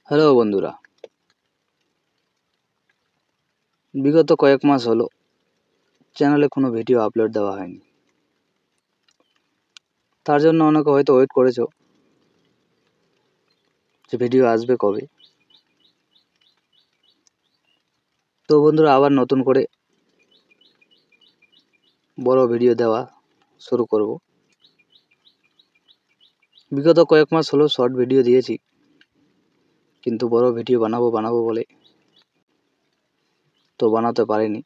Hello বন্ধুরা, বিগত কয়েক মাস হলো চ্যানেলে কোনো ভিডিও আপলোড দেওয়া হয়নি। তার জন্য অনেকে হয়তো ওয়েট করেছো যে ভিডিও আসবে কবে। তো বন্ধুরা, আবার নতুন করে বড় ভিডিও দেওয়া শুরু করব। বিগত কয়েক মাস হলো শর্ট ভিডিও দিয়েছি, কিন্তু বড় ভিডিও বানাবো বলে তো বানাতে পারিনি।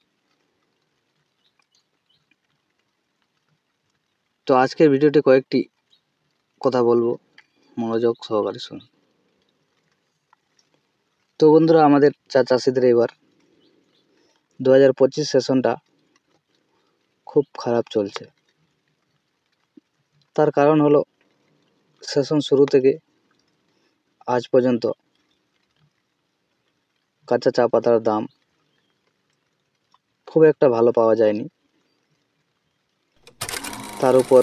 তো আজকের ভিডিওতে কয়েকটি কথা বলবো, মনোযোগ সহকারে শুনুন। তো বন্ধুরা, আমাদের চা চাষিদের এবার 2025 সেশনটা খুব খারাপ চলছে। তার কারণ হলো সেশন শুরু থেকে আজ পর্যন্ত কাঁচা চা পাতার দাম খুব একটা ভালো পাওয়া যায়নি। তার উপর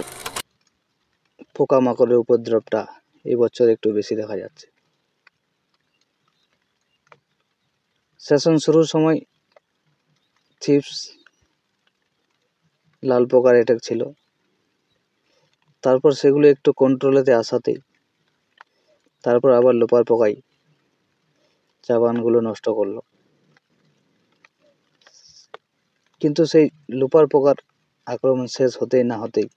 পোকামাকড়ের উপদ্রবটা এই বছর একটু বেশি দেখা যাচ্ছে। সেশন শুরুর সময় চিপস, লাল পোকার অ্যাটাক ছিল, তারপর সেগুলো একটু কন্ট্রোলেতে আসাতেই তারপর আবার লোপার পোকাই চা বাগানগুলো নষ্ট করলো। কিন্তু সেই লোপার পোকার আক্রমণ শেষ হতেই না হতেই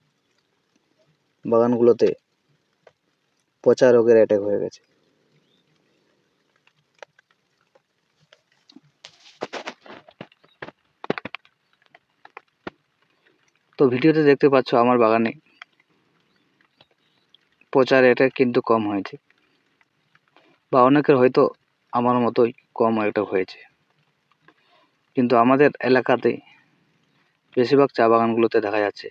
বাগানগুলোতে পচা রোগের অ্যাটাক হয়ে গেছে। তো ভিডিওতে দেখতে পাচ্ছ আমার বাগানে পচার অ্যাটাক কিন্তু কম হয়েছে, বা অনেকের হয়তো আমার মতোই কম অ্যাটাক হয়েছে। কিন্তু আমাদের এলাকাতে বেশিরভাগ চা বাগানগুলোতে দেখা যাচ্ছে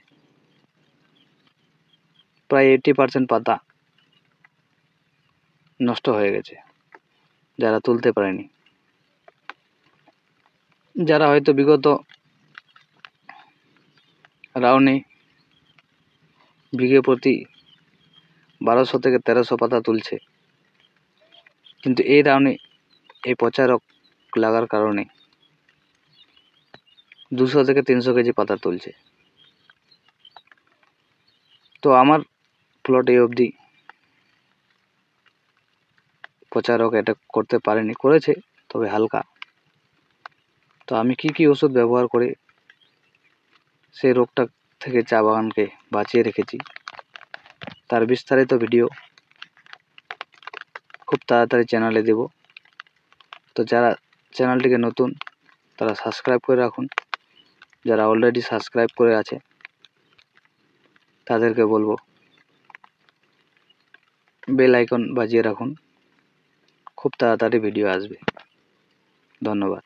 প্রায় 80% পাতা নষ্ট হয়ে গেছে, যারা তুলতে পারেনি। যারা হয়তো বিগত রাউন্ডে বিঘে প্রতি 1200 থেকে 1300 পাতা তুলছে, কিন্তু এই রাউন্ডে এই পচা রোগ লাগার কারণে 200 থেকে 300 কেজি পাতা তুলছে। তো আমার প্লট এই অবধি পচা রোগ অ্যাটাক করতে পারেনি, করেছে তবে হালকা। তো আমি কি ওষুধ ব্যবহার করে সেই রোগটা থেকে চা বাগানকে বাঁচিয়ে রেখেছি তার বিস্তারিত ভিডিও খুব তাড়াতাড়ি চ্যানেলে দেব। তো যারা চ্যানেলটিকে নতুন তারা সাবস্ক্রাইব করে রাখুন, যারা অলরেডি সাবস্ক্রাইব করে আছে তাদেরকে বলবো বেল আইকন বাজিয়ে রাখুন, খুব তাড়াতাড়ি ভিডিও আসবে। ধন্যবাদ।